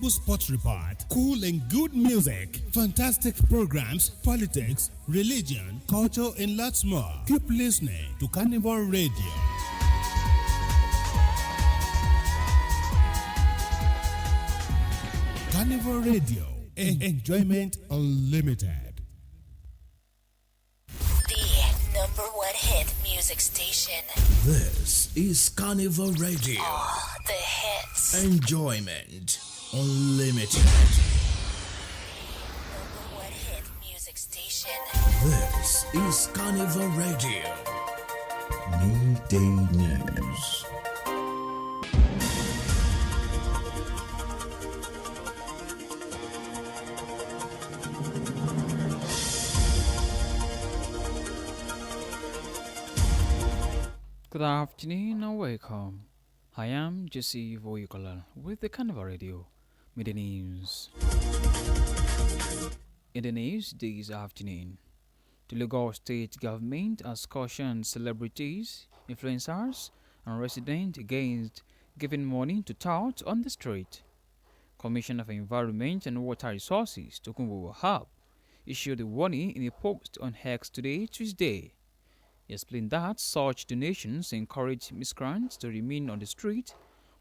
Sports report, cool and good music, fantastic programs, politics, religion, culture, and lots more. Keep listening to Carnival Radio. Carnival Radio, enjoyment unlimited. The number one hit music station. This is Carnival Radio. All the hits. Enjoyment unlimited. Number one hit music station. This is Carnival Radio. Midday News. Good afternoon and welcome. I am Jesse Voyikola with the Carnival Radio Media News. In the news this afternoon, the Oyo State government has cautioned celebrities, influencers, and residents against giving money to tout on the street. Commissioner for Environment and Water Resources, Tokunbo Wahab, issued a warning in a post on X today, Tuesday. He explained that such donations encourage miscreants to remain on the street,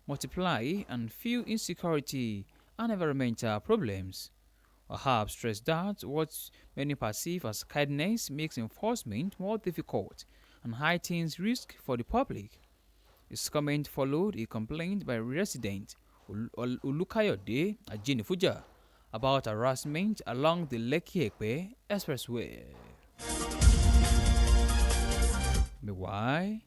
multiply, and fuel insecurity and environmental problems. Wahab stressed that what many perceive as kindness makes enforcement more difficult and heightens risk for the public. His comment followed a complaint by a resident Olukayode Ajinifuja about harassment along the Lekki-Ekpe Expressway. Meanwhile,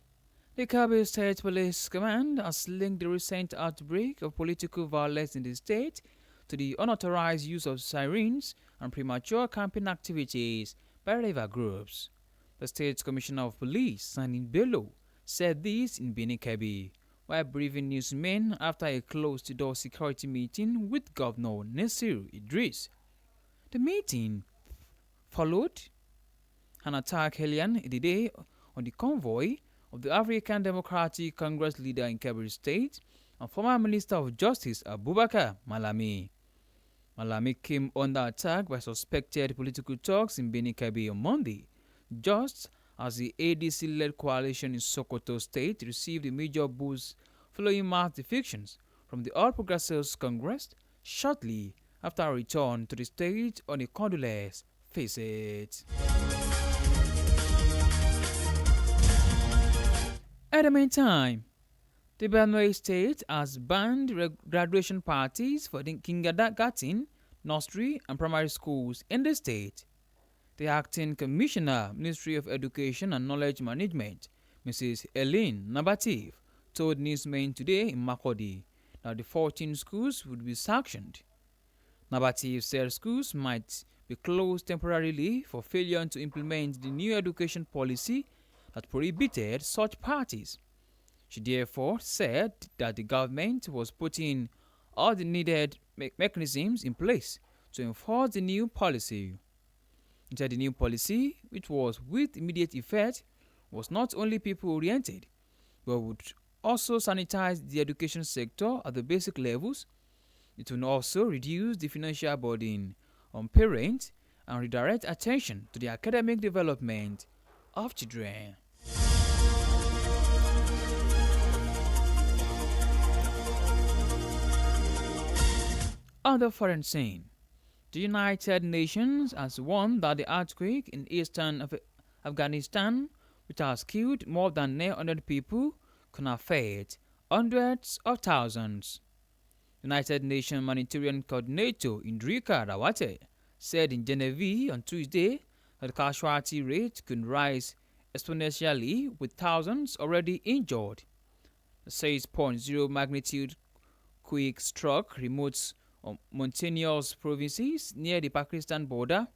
the Oyo State Police Command has linked the recent outbreak of political violence in the state to the unauthorized use of sirens and premature camping activities by rival groups. The State Commissioner of Police, Sanin Bello, said this in Benin Kebbi while briefing newsmen after a closed-door security meeting with Governor Nasir Idris. The meeting followed an attack earlier in the day on the convoy of the African Democratic Congress leader in Kebbi State and former Minister of Justice Abubakar Malami. Malami came under attack by suspected political thugs in Benin Kebbi on Monday, just as the ADC-led coalition in Sokoto State received a major boost following mass defections from the All Progressives Congress shortly after a return to the state on a condolence visit. At the meantime, the Oyo State has banned graduation parties for the kindergarten, nursery, and primary schools in the state. The acting commissioner, Ministry of Education and Knowledge Management, Mrs. Eileen Nabatif, told newsmen today in Makurdi that the 14 schools would be sanctioned. Nabatif said schools might be closed temporarily for failure to implement the new education policy that prohibited such parties. She therefore said that the government was putting all the needed mechanisms in place to enforce the new policy. She said the new policy, which was with immediate effect, was not only people-oriented, but would also sanitize the education sector at the basic levels. It will also reduce the financial burden on parents and redirect attention to the academic development of children. On the foreign scene, the United Nations has warned that the earthquake in eastern Afghanistan, which has killed more than 900 people, can affect hundreds of thousands. United Nations Humanitarian Coordinator Indrika Rawate said in Geneva on Tuesday that the casualty rate could rise exponentially with thousands already injured. The 6.0 magnitude quake struck remote mountainous provinces near the Pakistan border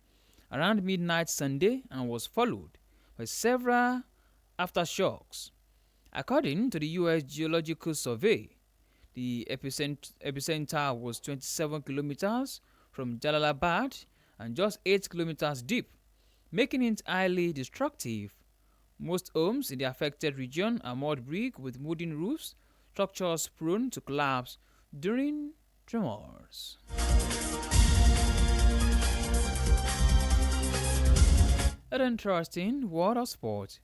around midnight Sunday and was followed by several aftershocks. According to the U.S. Geological Survey, the epicenter was 27 kilometers from Jalalabad and just 8 kilometers deep, making it highly destructive. Most homes in the affected region are mud brick with wooden roofs, structures prone to collapse during Tremors. An interesting world of sport.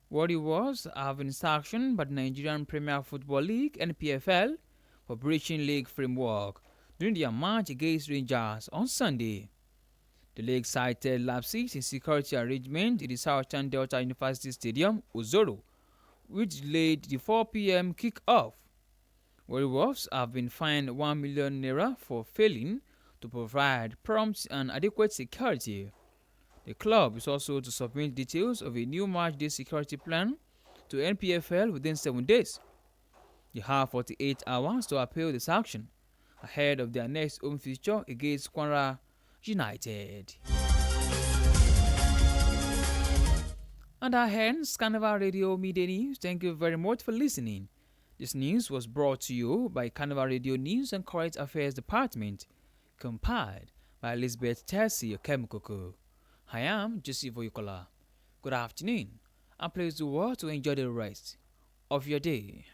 Warriors have been sanctioned by the Nigerian Premier Football League (NPFL) for breaching league framework during their match against Rangers on Sunday. The league cited lapses in security arrangement in the Southern Delta University Stadium, Ozoro, which delayed the 4 p.m. kick-off. Warriors have been fined 1 million naira for failing to provide prompt and adequate security. The club is also to submit details of a new match day security plan to NPFL within 7 days. They have 48 hours to appeal this action ahead of their next home fixture against Kwara United. And that ends Carnival Radio Media News. Thank you very much for listening. This news was brought to you by Carnival Radio News and Current Affairs Department, compiled by Elizabeth Tessie Okemukoko. I am Joseph Oyukola. Good afternoon, and please do well to enjoy the rest of your day.